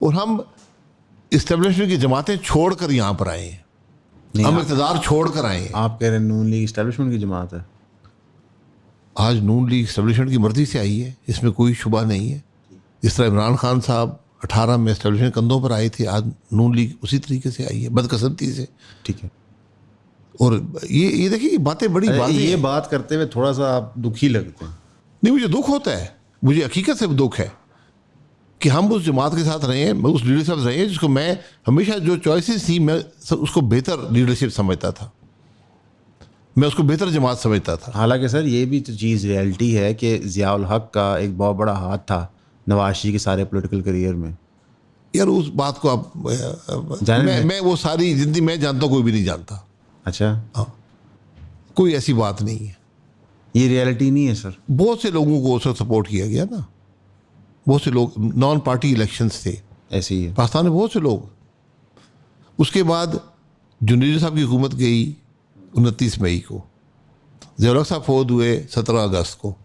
और हम इस्टेब्लिशमेंट की जमातें छोड़कर यहाँ पर आए हैं, हम इक़्तिदार छोड़कर आए हैं। आप कह रहे हैं नून लीग इस्टेब्लिशमेंट की जमात है? आज नून लीग इस्टेब्लिशमेंट की मर्जी से आई है, इसमें कोई शुबा नहीं है। जिस तरह इमरान खान साहब 18 में इस्टेब्लिशमेंट कंधों पर आए थे, आज नून लीग उसी तरीके से आई है, बदकिस्मती से। ठीक है। और ये देखिए, बातें बड़ी बात, ये बात करते हुए थोड़ा सा आप दुखी लगते हैं। नहीं, मुझे दुख होता है, मुझे हकीकत से दुख है कि हम उस जमात के साथ रहे हैं, उस लीडरशिप रहे हैं जिसको मैं हमेशा, जो चॉइसेस थी, मैं उसको बेहतर लीडरशिप समझता था, मैं उसको बेहतर जमात समझता था। हालांकि सर ये भी तो चीज़ रियलिटी है कि ज़ियाउल हक का एक बहुत बड़ा हाथ था नवाज शरीफ के सारे पॉलिटिकल करियर में। यार उस बात को आप मैं वो सारी जिंदगी मैं जानता हूँ, कोई भी नहीं जानता। अच्छा, हाँ, कोई ऐसी बात नहीं है, ये रियलिटी नहीं है सर। बहुत से लोगों को उसका सपोर्ट किया गया ना, बहुत से लोग, नॉन पार्टी इलेक्शंस थे ऐसे ही है पाकिस्तान में, बहुत से लोग। उसके बाद जुनीर साहब की हुकूमत गई 29 मई को, ज़ियाउल हक साहब फौत हुए 17 अगस्त को।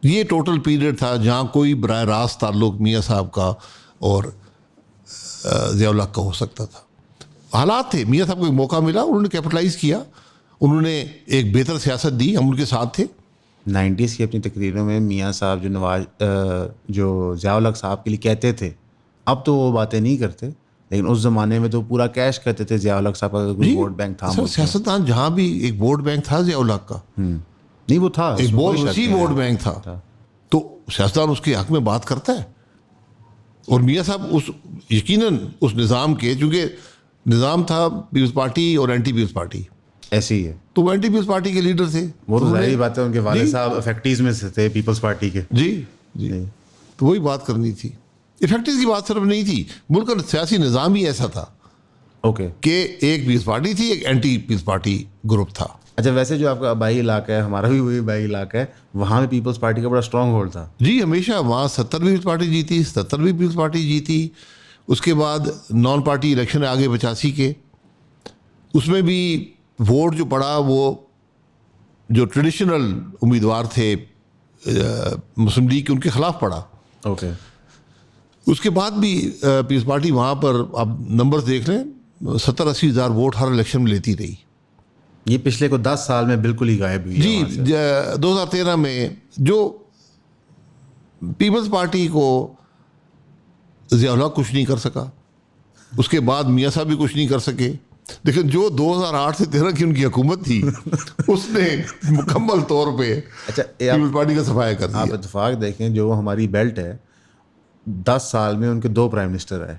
ये टोटल पीरियड था जहाँ कोई बराह रास्त ताल्लुक मियाँ साहब का और ज़ियाउल हक का हो सकता था। हालात थे, मियाँ साहब को एक मौका मिला, उन्होंने कैपिटलाइज़ किया, उन्होंने एक बेहतर सियासत दी, हम उनके साथ थे। 90s की अपनी तकरीरों में मियाँ साहब जो ज़ियाउल हक साहब के लिए कहते थे, अब तो वो बातें नहीं करते, लेकिन उस ज़माने में तो पूरा कैश करते थे ज़ियाउल हक साहब का कोई वोट बैंक था। सियासतदान जहाँ भी एक वोट बैंक था ज़ियाउल हक का, नहीं वो था, एक बहुत वसी वोट बैंक था, तो सियासतदान उसके हक में बात करता है। और मियाँ साहब उस यकीनन उस निज़ाम के, चूँकि निज़ाम था पीपल्स पार्टी और एंटी पीपल्स पार्टी, ऐसे ही है, तो वो एंटी पीपल्स पार्टी के लीडर थे। वो तो जाहिर बात है, उनके वालिद साहब इफेक्टिव्स में से थे पीपल्स पार्टी के। जी जी, तो वही बात करनी थी। इफेक्टिव की बात सिर्फ नहीं थी, मुल्क का सियासी निज़ाम ही ऐसा था ओके कि एक पीपल्स पार्टी थी, एक एंटी पीपल्स पार्टी ग्रुप था। अच्छा, वैसे जो आपका आबाई इलाका है, हमारा भी वही आबाई इलाका है, वहाँ पे पीपल्स पार्टी का बड़ा स्ट्रॉन्ग होल्ड था। जी, हमेशा वहाँ 70 भी पीपल्स पार्टी जीती, 77 भी पीपल्स पार्टी जीती। उसके बाद नॉन पार्टी इलेक्शन आगे 85 के, उसमें भी वोट जो पड़ा वो जो ट्रेडिशनल उम्मीदवार थे मुस्लिम लीग के, उनके खिलाफ पड़ा। ओके उसके बाद भी पीपल्स पार्टी वहाँ पर, आप नंबर्स देख लें, 70-80 हज़ार वोट हर इलेक्शन में लेती रही। ये पिछले को 10 साल में बिल्कुल ही गायब हुई है। जी, 2013 में जो पीपल्स पार्टी को ज़ियाउल हक कुछ नहीं कर सका, उसके बाद मियाँ साहब भी कुछ नहीं कर सके, लेकिन जो 2008 से 13 की उनकी हुकूमत थी उसने मुकम्मल तौर पे पीपल्स पार्टी का सफाया कर दिया। आप इत्तेफाक देखें, जो हमारी बेल्ट है, 10 साल में उनके 2 प्राइम मिनिस्टर आए।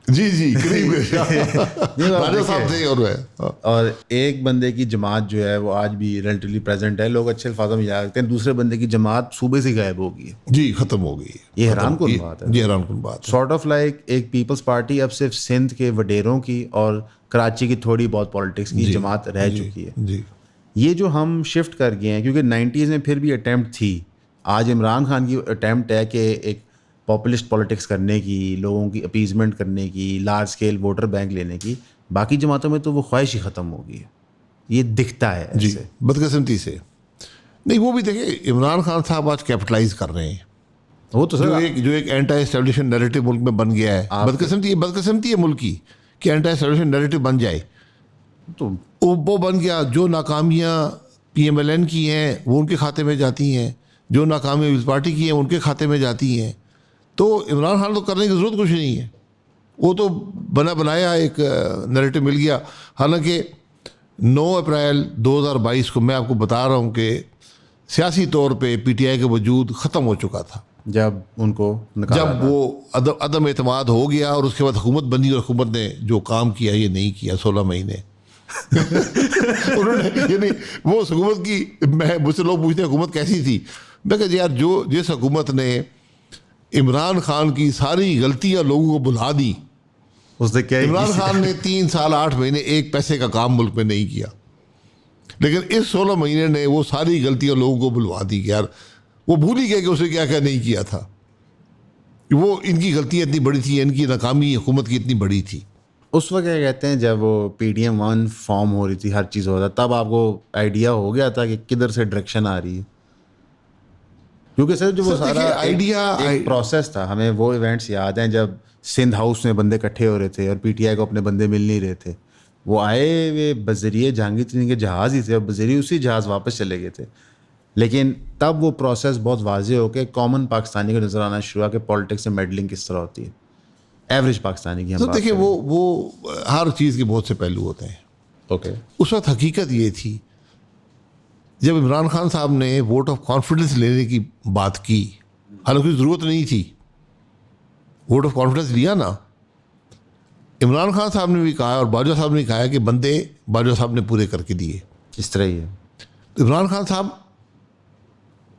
जी जी, करीब राजा साहब थे, और एक बंदे की जमात जो है वो आज भी रिलेटिवली प्रेजेंट है, लोग अच्छे अल्फाजों में याद रखते हैं, दूसरे बंदे की जमात सूबे से गायब हो गई है। जी, खत्म हो गई है। ये हैरानकुन बात है। ये हैरानकुन बात है। सॉर्ट ऑफ लाइक एक पीपल्स पार्टी अब सिर्फ सिंध के वडेरों की और कराची की थोड़ी बहुत पॉलिटिक्स की जमात रह चुकी है। जी, ये जो हम शिफ्ट कर गए हैं, क्योंकि 90s में फिर भी अटैम्प्ट थी, आज इमरान खान की अटैम्प्ट है कि एक पॉपुलिस्ट पॉलिटिक्स करने की, लोगों की अपीजमेंट करने की, लार्ज स्केल वोटर बैंक लेने की। बाकी जमातों में तो वो ख्वाहिश ही ख़त्म हो गई है, ये दिखता है ऐसे। जी, बदकिस्मती से। नहीं, वो भी देखिए, इमरान खान साहब आज कैपिटलाइज कर रहे हैं, वो तो सर जो एक एंटी एस्टेब्लिशमेंट नैरेटिव मुल्क में बन गया है। बदकिस्मती है मुल्क की कि एंटी एस्टेब्लिशमेंट नैरेटिव बन जाए, तो वो बन गया। जो नाकामियाँ PMLN की हैं वो उनके खाते में जाती हैं, जो नाकामियाँ पीपल्स पार्टी की हैं उनके खाते में जाती हैं। तो इमरान खान तो करने की ज़रूरत कुछ नहीं है, वो तो बना बनाया एक नैरेटिव मिल गया। हालांकि 9 अप्रैल 2022 को मैं आपको बता रहा हूँ कि सियासी तौर पे PTI का वजूद ख़त्म हो चुका था, जब वो अदम एतमाद हो गया और उसके बाद हुकूमत बनी और हुकूमत ने जो काम किया ये नहीं किया 16 महीने उन्होंने, यानी वो हुकूमत की, मुझसे लोग पूछते हैं हुकूमत कैसी थी, मैं कहता यार, जिस हुकूमत ने इमरान खान की सारी गलतियां लोगों को भुला दी, उसने क्या, इमरान खान ने 3 साल 8 महीने एक पैसे का काम मुल्क में नहीं किया, लेकिन इस 16 महीने ने वो सारी गलतियां लोगों को भुलवा दी। यार वो भूल ही गए कि उसने क्या क्या नहीं किया था। वो इनकी गलतियां इतनी बड़ी थी, इनकी नाकामी हुकूमत की इतनी बड़ी थी। उस वक्त क्या कहते हैं, जब वो PDM-1 फॉर्म हो रही थी, हर चीज़ हो रहा था, तब आपको आइडिया हो गया था कि किधर से डायरेक्शन आ रही है? क्योंकि सर जो वो सर, सारा देखिए, आइडिया एक प्रोसेस था, हमें वो इवेंट्स याद हैं जब सिंध हाउस में बंदे इकट्ठे हो रहे थे और पीटीआई को अपने बंदे मिल नहीं रहे थे। वो आए वे बजरिए जहांगीर तरीन के जहाज़ ही थे और बजरिए उसी जहाज़ वापस चले गए थे। लेकिन तब वो प्रोसेस बहुत वाजे हो के कॉमन पाकिस्तानी को नज़र आना शुरू हुआ कि पॉलिटिक्स में मेडलिंग किस तरह होती है, एवरेज पाकिस्तानी की हम तो बात देखिए करें। वो हर चीज़ के बहुत से पहलू होते हैं। ओके, उस वक्त हकीकत ये थी, जब इमरान खान साहब ने वोट ऑफ कॉन्फिडेंस लेने की बात की, हालांकि ज़रूरत नहीं थी, वोट ऑफ कॉन्फिडेंस लिया ना, इमरान खान साहब ने भी कहा और बाजवा साहब ने कहा कि बंदे बाजवा साहब ने पूरे करके दिए। इस तरह ही है। तो इमरान खान साहब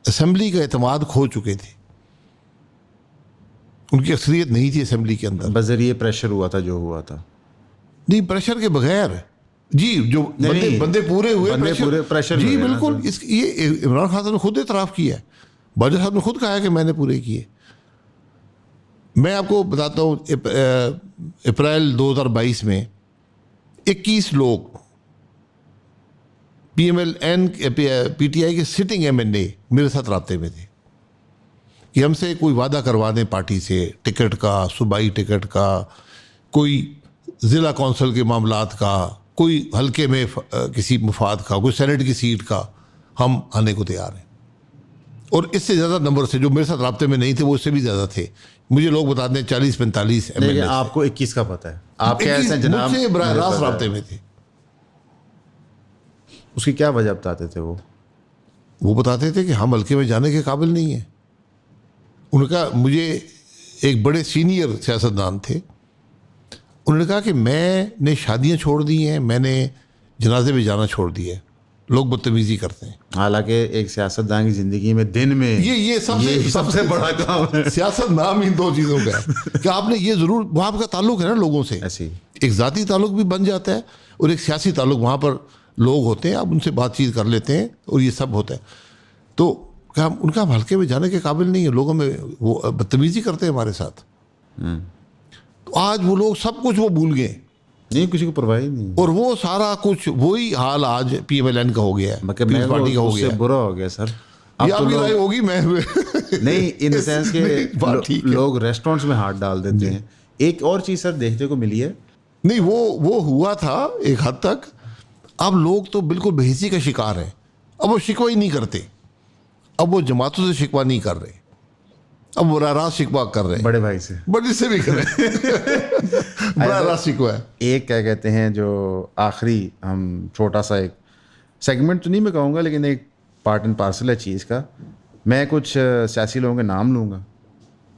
असेंबली का एतमाद खो चुके थे, उनकी अक्सरियत नहीं थी असेंबली के अंदर। बजरिए प्रेशर हुआ था जो हुआ था। नहीं, प्रेशर के बगैर जी, जो बंदे पूरे हुए, बंदे पूरे प्रेशर जी में हुए ना, बिल्कुल। तो- ये इमरान खान साहब ने खुद एतराफ़ किया है, बाजवा साहब ने खुद कहा है कि मैंने पूरे किए। मैं आपको बताता हूँ, अप्रैल 2022 में 21 लोग PMLN PTI के सिटिंग MNA मेरे साथ राब्ते में थे कि हमसे कोई वादा करवा दें पार्टी से, टिकट का, सूबाई टिकट का, कोई ज़िला कौंसिल के मामलात का, कोई हल्के में किसी मुफाद का, कोई सेनेट की सीट का, हम आने को तैयार हैं। और इससे ज़्यादा नंबर से जो मेरे साथ राब्ते में नहीं थे वो इससे भी ज़्यादा थे। मुझे लोग बताते हैं 40-45 लेकिन MNA। आपको 21 का पता है, आप कैसे जनाब मुझसे बराह मुझे रास्त पता है। राब्ते में थे। उसकी क्या वजह बताते थे वो बताते थे कि हम हल्के में जाने के काबिल नहीं हैं। उनका, मुझे एक बड़े सीनियर सियासतदान थे, उन्होंने कहा कि मैंने शादियां छोड़ दी हैं, मैंने जनाजे में जाना छोड़ दिया है, लोग बदतमीजी करते हैं। हालांकि एक सियासतदान की ज़िंदगी में दिन में ये सबसे बड़ा काम है। सियासत नाम इन दो चीज़ों का है कि आपने ये ज़रूर, वहाँ का ताल्लुक है ना लोगों से, ऐसी एक ज़ाती ताल्लुक भी बन जाता है और एक सियासी ताल्लुक, वहाँ पर लोग होते हैं, आप उनसे बातचीत कर लेते हैं और ये सब होता है। तो क्या उनका हम हल्के में जाने के काबिल नहीं है, लोगों में वो बदतमीजी करते हैं हमारे साथ। तो आज वो लोग सब कुछ वो भूल गए नहीं, किसी को परवाह ही नहीं। और वो सारा कुछ वही हाल आज PMLN का हो गया है, मतलब पीपल्स पार्टी का हो गया है। बुरा हो गया सर। अब ये तो आपकी लोग राय होगी, मैं नहीं, इन द सेंस नहीं, बात के ठीक है। लोग रेस्टोरेंट्स में हाथ डाल देते हैं। एक और चीज़ सर देखने को मिली है, नहीं, वो हुआ था एक हद तक। अब लोग तो बिल्कुल बेहिसी का शिकार हैं, अब वो शिकवा ही नहीं करते, अब वो जमातों से शिकवा नहीं कर रहे, अब वो रास्त शिकवा कर रहे हैं, बड़े भाई से। बड़े से भी कर रहे हैं। बड़ा रास्त शिकवा है। एक क्या कहते हैं, जो आखिरी हम छोटा सा एक सेगमेंट तो नहीं मैं कहूँगा, लेकिन एक पार्ट एंड पार्सल है चीज़ का। मैं कुछ सियासी लोगों के नाम लूँगा,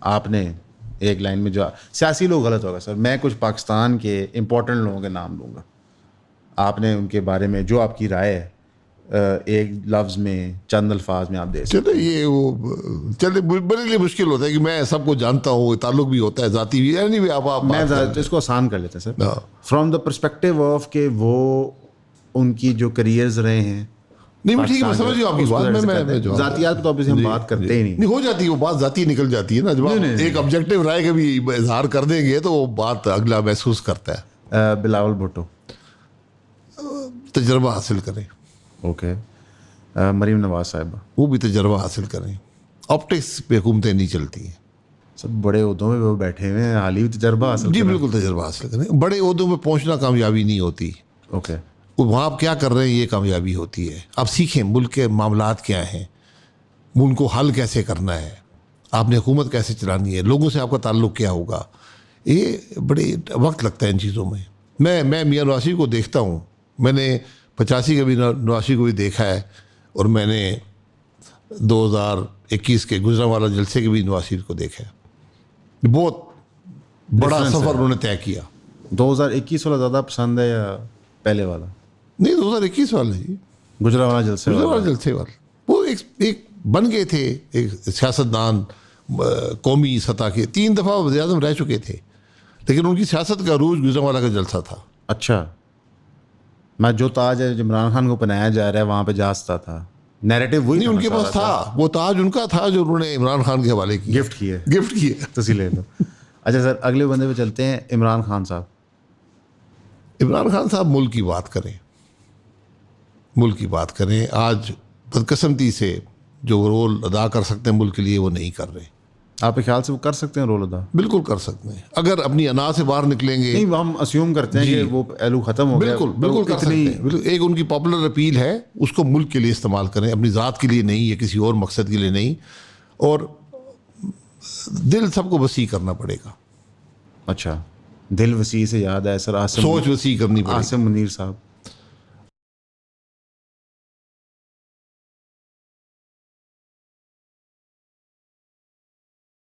आपने एक लाइन में, जो सियासी लोग गलत होगा सर, मैं कुछ पाकिस्तान के इम्पोर्टेंट लोगों के नाम लूँगा, आपने उनके बारे में जो आपकी राय है एक लफ्ज़ में, चंद अल्फाज में आप दे सकते चले ये वो चले, मेरे लिए मुश्किल होता है कि मैं सबको जानता हूँ, ताल्लुक भी होता है ज़ाती भी, यानी भी आप हैं। मैं बात कर इसको आसान कर लेते हैं सर, हाँ। फ्रॉम द पर्सपेक्टिव ऑफ के वो उनकी जो करियर्स रहे हैं। नहीं, मैं ठीक है, मैं समझ गया आपकी बात। मैं जवाब जातियात तो ऑब्वियसली हम जी, बात करते ही नहीं। नहीं, हो जाती है वो बात, जाती निकल जाती है ना। जब आप एक ऑब्जेक्टिव राय का भी इजहार कर देंगे तो वो बात अगला महसूस करता है। बिलावल भुट्टो, तजर्बा हासिल करें, ओके। मरीम नवाज साहिबा, वो भी तजर्बा हासिल करें। ऑप्टिक्स पे हुकूमतें नहीं चलती हैं। सब बड़े उहदों में वो बैठे हुए हैं, हाल ही तजर्बा हासिल जी करें। बिल्कुल, तजर्बा हासिल करें। बड़े ओहदों में पहुंचना कामयाबी नहीं होती, ओके, वो वहाँ आप क्या कर रहे हैं ये कामयाबी होती है। आप सीखें मुल्क के मामलात क्या हैं, उनको हल कैसे करना है, आपने हुकूमत कैसे चलानी है, लोगों से आपका ताल्लुक क्या होगा। ये बड़े वक्त लगता है इन चीज़ों में। मैं मियाँ नवाज़ शरीफ को देखता हूँ, मैंने 85 का भी नवाज़ शरीफ को भी देखा है और मैंने 2021 के गुजरांवाला जलसे के भी नवाज़ शरीफ को देखा है। बहुत बड़ा Difference सफ़र है। उन्होंने तय किया। 2021 वाला ज़्यादा पसंद है या पहले वाला? नहीं, 2021 वाला जी, गुजरांवाला जलसे गुजरांवाला वाला। जलसे वाला। वो एक बन गए थे, एक सियासतदान, कौमी सतह के 3 दफ़ा वज़ीर-ए-आज़म रह चुके थे, लेकिन उनकी सियासत का रूज गुजरांवाला का जलसा था। अच्छा, मैं जो ताज है इमरान खान को पहनाया जा रहा है वहाँ पे जास्ता था, नैरेटिव वही नहीं, उनके पास था, वो ताज उनका था जो उन्होंने इमरान खान के हवाले किया, गिफ्ट किए, गिफ्ट किया। तो ले लो। अच्छा सर, अगले बंदे पे चलते हैं, इमरान खान साहब। इमरान खान साहब मुल्क की बात करें, मुल्क की बात करें। आज बदकिस्मती से जो रोल अदा कर सकते हैं मुल्क के लिए वो नहीं कर रहे। आपके ख्याल से वो कर सकते हैं रोल अदा? बिल्कुल कर सकते हैं, अगर अपनी अना से बाहर निकलेंगे। नहीं, हम अस्यूम करते हैं कि वो पहलू ख़त्म हो गया। बिल्कुल बिल्कुल कर सकते हैं। बिल्कुल, एक उनकी पॉपुलर अपील है, उसको मुल्क के लिए इस्तेमाल करें, अपनी ज़ात के लिए नहीं या किसी और मकसद के लिए नहीं। और दिल सबको वसी करना पड़ेगा। अच्छा, दिल वसी से याद है सर, सोच वसी करनी पड़ेगी। आसिम मुनीर साहब